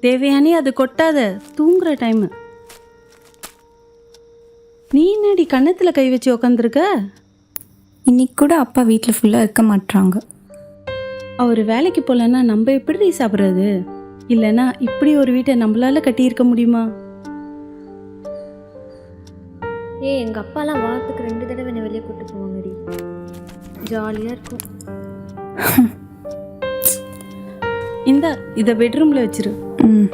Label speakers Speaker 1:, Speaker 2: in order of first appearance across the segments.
Speaker 1: தேவையானே அது கொட்டாத, தூங்குற டைமு. நீ என்னடி கன்னத்தில் கை வச்சு உக்காந்துருக்க?
Speaker 2: இன்னைக்கு கூட அப்பா வீட்டில் ஃபுல்லாக இருக்க மாட்டாங்க.
Speaker 1: அவர் வேலைக்கு போகலன்னா நம்ம எப்படி சாப்பிட்றது? இல்லைன்னா இப்படி ஒரு வீட்டை நம்மளால கட்டியிருக்க முடியுமா?
Speaker 3: எங்கள் அப்பாலாம் வாரத்துக்கு 2 தடவை என்னை வெளியே கூப்பிட்டு போவாங்கடி. ஜாலியாக இருக்கும்.
Speaker 1: இதை பெட்ரூமில் வச்சிரு.
Speaker 2: ம்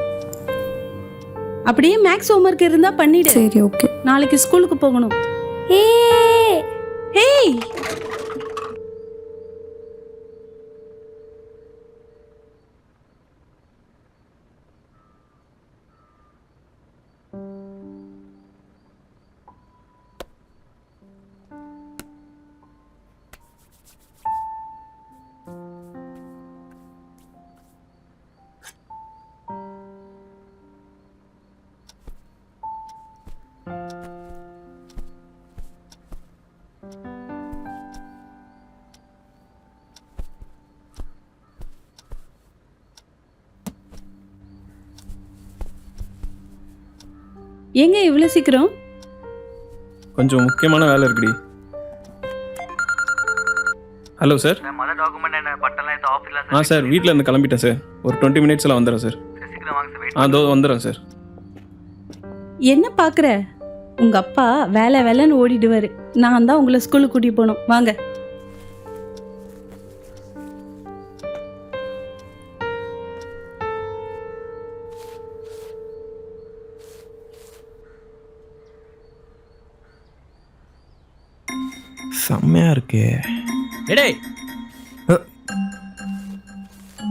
Speaker 1: அப்படியே மேக்ஸ் ஹோம்ஒர்க் இருந்தால் பண்ணிடு.
Speaker 2: சரி ஓகே.
Speaker 1: நாளைக்கு ஸ்கூலுக்கு போகணும்.
Speaker 3: ஏய்
Speaker 1: எங்க இவ்வளோ சீக்கிரம்?
Speaker 4: கொஞ்சம் முக்கியமான வேலை இருக்குடி. Hello sir. சார் வீட்டில் இருந்து கிளம்பிட்டேன் சார். ஒரு 20 மினிட்ஸில் வந்துடுறேன் சார். அதோ வந்துடுறேன் சார்.
Speaker 1: என்ன பார்க்குற? உங்கள் அப்பா வேலைன்னு ஓடிடுவார். நான் தான் உங்களை ஸ்கூலுக்கு கூட்டிகிட்டு போகணும். வாங்க.
Speaker 5: செம்மையா இருக்கே.
Speaker 6: எடே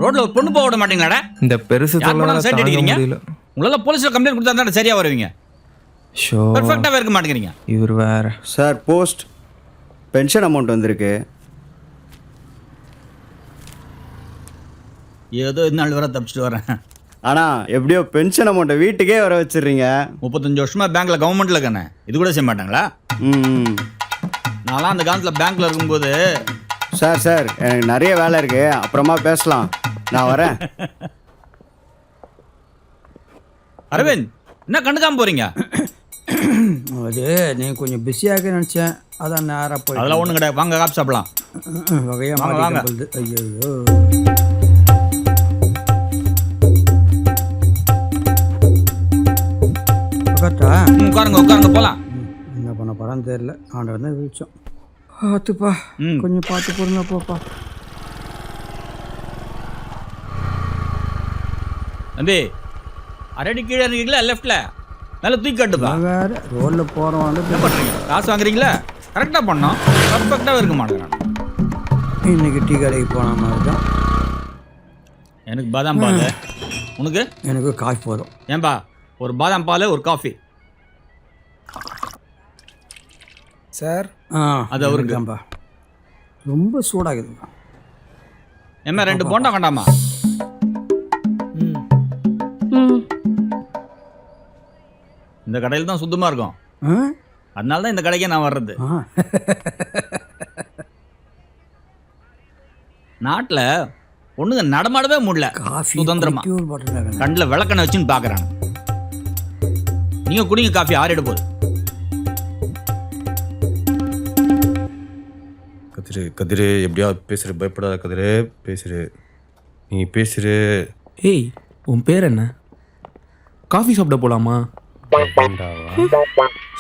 Speaker 6: ரோட்ல ஒரு பொண்ணு போக விட மாட்டீங்களாடா?
Speaker 5: இந்த பெருசு தொல்லை
Speaker 6: சைட் அடிக்கிறீங்க.
Speaker 5: முடியல.
Speaker 6: உங்களால போலீஸ்ல கம்ப்ளைண்ட் கொடுத்தா தான் சரியா வருவீங்க.
Speaker 5: ஷோ
Speaker 6: பெர்ஃபெக்ட்டா இருக்க மாட்டேங்கிறீங்க.
Speaker 5: இவர் வேற.
Speaker 7: சார் போஸ்ட் பென்ஷன் அமௌண்ட் வந்திருக்கு.
Speaker 6: ஏதோ இந்த நாள் வர தப்பிச்சுட்டு வரேன்.
Speaker 7: ஆனால் எப்படியோ பென்ஷன் அமௌண்ட்டை வீட்டுக்கே வர வச்சிடுறீங்க.
Speaker 6: 35 வருஷமா பேங்க்ல கவர்மெண்ட்ல இருக்கேன். இது கூட செய்ய மாட்டாங்களா?
Speaker 7: ம்
Speaker 6: நான்லாம் அந்த காலத்தில் பேங்க்ல இருக்கும்போது.
Speaker 7: சார் எனக்கு நிறைய வேலை இருக்கு, அப்புறமா பேசலாம், நான் வரேன்.
Speaker 6: அரவிந்த் என்ன கண்டுக்காம போறீங்க?
Speaker 8: அது நீ கொஞ்சம் பிஸியாக நினச்சேன், அதான் நேராக போய்.
Speaker 6: அதெல்லாம் ஒன்றும் கிடையாது, வாங்க காப்பி சாப்பிடலாம்.
Speaker 8: வகையாக
Speaker 6: வாங்க.
Speaker 8: ஐயோ
Speaker 6: உட்காருங்க போலாம்.
Speaker 8: என்ன பண்ண படம் தெரியல, ஆண்டவர் தான் விழிச்சோம். பார்த்துப்பா, கொஞ்சம் பார்த்து பொறுங்க போப்பா.
Speaker 6: தம்பி அரடி கீழே இருக்கீங்களா? லெஃப்ட்ல நல்லா தூக்கி கட்டுப்பா.
Speaker 8: வேற ரோடில் போகிறோம் வந்து
Speaker 6: என்ன பண்ணுறீங்க? காசு வாங்குறீங்களா? கரெக்டாக பண்ணோம், பர்ஃபெக்டாக இருக்க மாட்டேங்கிறான்.
Speaker 8: இன்னைக்கு டீ கடைக்கு போன மாதிரி தான்.
Speaker 6: எனக்கு பாதாம் பால், உனக்கு?
Speaker 8: எனக்கு காஃபி போதும்.
Speaker 6: ஏன்பா ஒரு பாதாம் பால் ஒரு காஃபி.
Speaker 5: சார்
Speaker 6: அது அவருக்கு
Speaker 8: தான்ப்பா. ரொம்ப சூடாகுதுப்பா.
Speaker 6: என்ன 2 போண்டா வேண்டாமா? இந்த கடையில் தான் சுத்தமாக இருக்கும், அதனால தான் இந்த கடைக்கே நான் வர்றது. நாட்டில் ஒண்ணுங்க நடமாடவே முடியல.
Speaker 8: காஃபி
Speaker 6: சுதந்திரமா கண்ணில் விளக்கணை வச்சுன்னு பார்க்குறாங்க. நீங்கள் குடிங்க காஃபி, ஆறிட போகுது.
Speaker 9: கதிரு எப்படியா பேசுற, பயப்படாத கதிரு, பேசுற, நீ பேசுற.
Speaker 5: ஏய் உன் பேர் என்ன? காஃபி சாப்பிட போலாமா?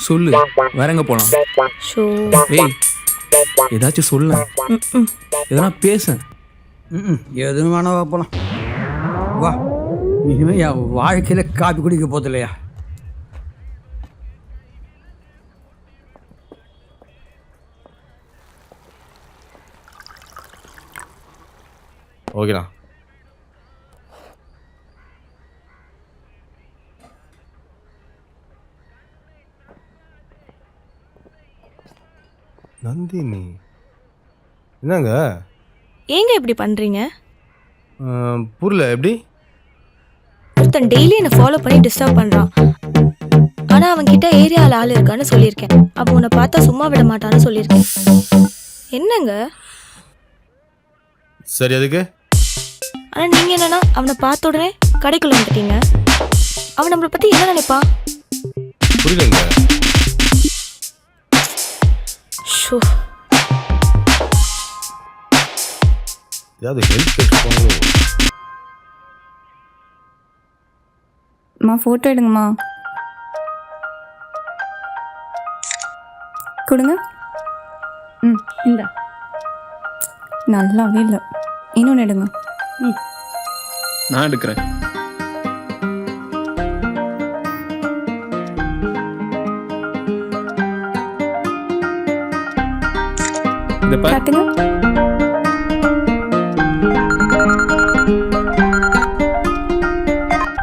Speaker 5: சொல்லு, வேற எங்க போலாம்? ஏய் ஏதாச்சும் சொல்ல, எதனா பேச.
Speaker 8: எதுவும் வேணா போகலாம். வா, இனிமேல் என் வாழ்க்கையில் காப்பி குடிக்க போகுது இல்லையா?
Speaker 9: ஓகேண்ணா. நந்தினி என்னங்க?
Speaker 3: ஏங்க இப்படி பண்ணுறீங்க?
Speaker 9: புரியல, எப்படி?
Speaker 3: ஒருத்தன் டெய்லி என்னை ஃபாலோ பண்ணி டிஸ்டர்ப் பண்ணுறான். ஆனால் அவன்கிட்ட ஏரியாவில் ஆள் இருக்கான்னு சொல்லியிருக்கேன். அப்போ உன்னை பார்த்தா சும்மா விட மாட்டான்னு சொல்லியிருக்கேன். என்னங்க?
Speaker 9: சரி, அதுக்கு?
Speaker 3: ஆனால் நீங்கள் என்னன்னா அவனை பார்த்த உடனே கடைக்குள்ள வந்துட்டீங்க. அவன் நம்மளை பத்தி என்ன நினைப்பான்?
Speaker 9: புரியலங்க.
Speaker 3: ஷோ,
Speaker 9: ஏதாவது ஹெல்ப் கேட்டுருப்பாங்களோ?
Speaker 2: அம்மா ஃபோட்டோ எடுங்கம்மா. கொடுங்க. ம்,
Speaker 1: இந்த
Speaker 2: நல்லாவே இல்லை. இன்னொன்று எடுங்க.
Speaker 4: நான் எடுக்கிறேன். இந்த பார்.
Speaker 2: காட்டுங்க.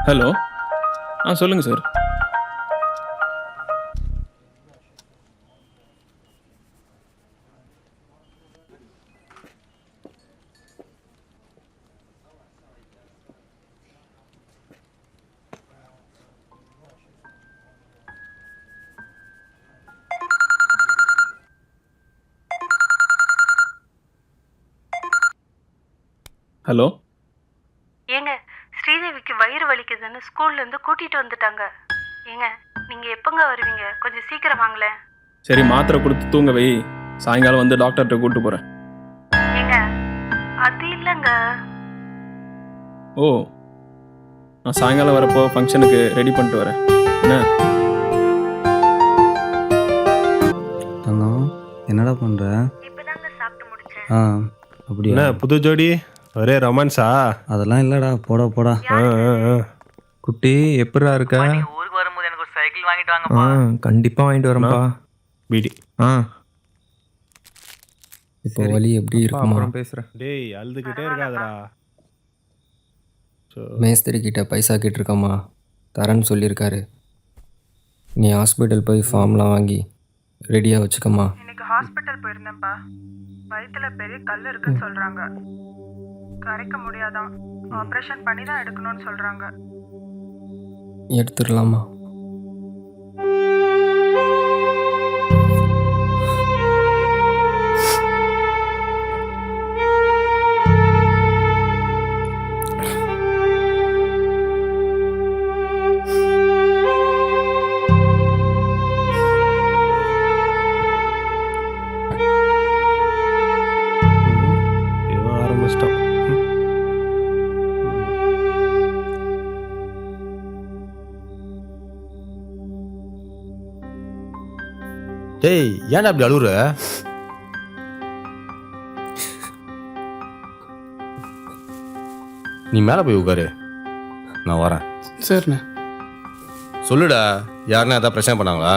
Speaker 4: ஹலோ, சொல்லுங்கள் சார். ஹலோ,
Speaker 1: ஏங்க ஸ்ரீதேவிக்கு வயிறு வலிக்குதுன்னு ஸ்கூல்லேருந்து கூட்டிகிட்டு வந்துட்டாங்க. ஏங்க நீங்கள் எப்போங்க வருவீங்க? கொஞ்சம் சீக்கிரம் வாங்களேன்.
Speaker 4: சரி மாத்திரை கொடுத்து தூங்க வை. சாயங்காலம் வந்து டாக்டர்கிட்ட கூப்பிட்டு போகிறேன்.
Speaker 1: ஏங்க அது இல்லைங்க.
Speaker 4: ஓ, நான் சாயங்காலம் வரப்போ ஃபங்க்ஷனுக்கு ரெடி பண்ணிட்டு வரேன். என்ன
Speaker 10: தங்கம், என்னடா பண்ணுற?
Speaker 1: இப்போதாங்க சாப்பிட்டு முடிச்சேன்.
Speaker 10: ஆ, அப்படியா?
Speaker 9: என்ன புது ஜோடி? ஒரே ரொமான்ஸா?
Speaker 10: அதெல்லாம் இல்லைடா, போடா போடா.
Speaker 5: குட்டி எப்படா இருக்க?
Speaker 8: ஊருக்கு வரும்போது எனக்கு ஒரு சைக்கிள் வாங்கிட்டு வாங்கப்பா.
Speaker 5: கண்டிப்பாக வாங்கிட்டு வரேன்ப்பா.
Speaker 9: பீடி.
Speaker 10: இப்போ வலி எப்படி இருக்குமா?
Speaker 5: அப்புறம் பேசுகிறேன்.
Speaker 9: டேய் அழுதுகிட்டே இருக்காதடா.
Speaker 10: மேஸ்திரி கிட்ட பைசா கேட்டிருக்கம்மா, தரேன்னு சொல்லியிருக்காரு. நீ ஹாஸ்பிட்டல் போய் ஃபார்ம்லாம் வாங்கி ரெடியாக வச்சுக்கம்மா.
Speaker 1: இன்னைக்கு ஹாஸ்பிட்டல் போயிருந்தேன்ப்பா. வயிற்றுல பெரிய கல் இருக்குன்னு சொல்கிறாங்க. கரைக்க முடியாதான். ஆப்ரேஷன் பண்ணி தான் எடுக்கணும்னு சொல்கிறாங்க.
Speaker 10: எடுத்துடலாமா?
Speaker 9: இவன் ஆரம்பிச்சிட்டான். டேய் ஏன்டா அப்படி அழுகுற? நீ மேலே போய் உட்காரு, நான் வரேன்.
Speaker 4: சரிண்ணே.
Speaker 9: சொல்லுடா, யாருன்னா ஏதாவது பிரச்சனை பண்ணாங்களா?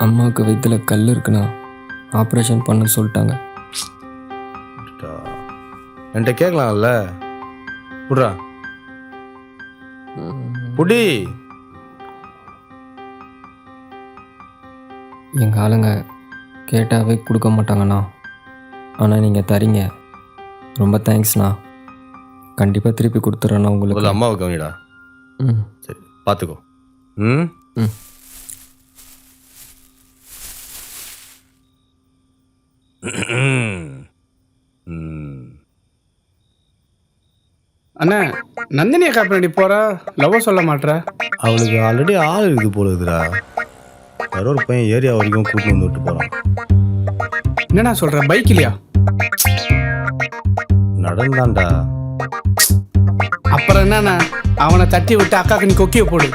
Speaker 10: அம்மாவுக்கு வயிற்றுல கல் இருக்குண்ணா, ஆப்ரேஷன் பண்ண சொல்லிட்டாங்க.
Speaker 9: என்கிட்ட கேட்கலாம்ல. புட்றா புடி.
Speaker 10: எங்கள் ஆளுங்க கேட்டாவே கொடுக்க மாட்டாங்கண்ணா, ஆனால் நீங்கள் தரீங்க. ரொம்ப தேங்க்ஸ்ண்ணா. கண்டிப்பாக திருப்பி கொடுத்துட்றேண்ணா
Speaker 9: ஒரு
Speaker 10: உங்களுக்கு.
Speaker 9: அம்மாவை கவனிடா.
Speaker 10: ம்,
Speaker 9: சரி பார்த்துக்கோ. ம்
Speaker 10: ம்.
Speaker 11: அண்ணா, நந்தினி அக்கா பின்னாடி போற, லவ் சொல்ல மாட்ற?
Speaker 9: அவளுக்கு ஆல்ரெடி ஆள் இருக்குது போல இருக்குதுடா. யாரோ ஒரு பையன் ஏரியா வரைக்கும் கூட்டிட்டு வந்து விட்டு போகிறான்.
Speaker 11: என்னண்ணா சொல்ற? பைக் இல்லையா?
Speaker 9: நடந்தான்டா.
Speaker 11: அப்புறம் என்னண்ணா, அவனை தட்டி விட்டு அக்காக்கு நீ கொக்கிய போடு.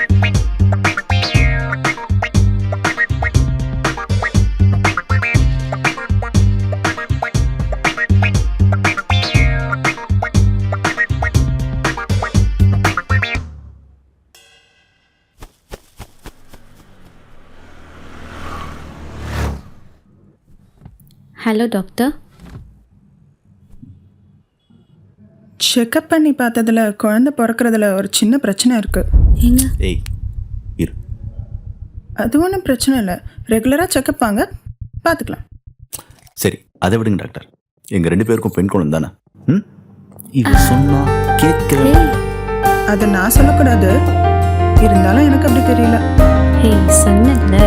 Speaker 1: Hello doctor.
Speaker 12: செக்கப் பண்ணி பார்த்ததுல குழந்தை பிறக்கிறதுல ஒரு சின்ன பிரச்சனை இருக்கு.
Speaker 1: ஏங்க
Speaker 9: ஏய் இரு.
Speaker 12: அது ஒன்றும் பிரச்சனை இல்லை, ரெகுலராக செக்கப் வாங்க, பார்த்துக்கலாம்.
Speaker 13: சரி அதை விடுங்க டாக்டர். எங்கள் 2 பேருக்கும் பெண் குழந்தை தானே? இவ சொன்னா கேட்க.
Speaker 12: அதை நான் சொல்லக்கூடாது, இருந்தாலும் எனக்கு அப்படி தெரியல.
Speaker 1: ஹே சொன்னல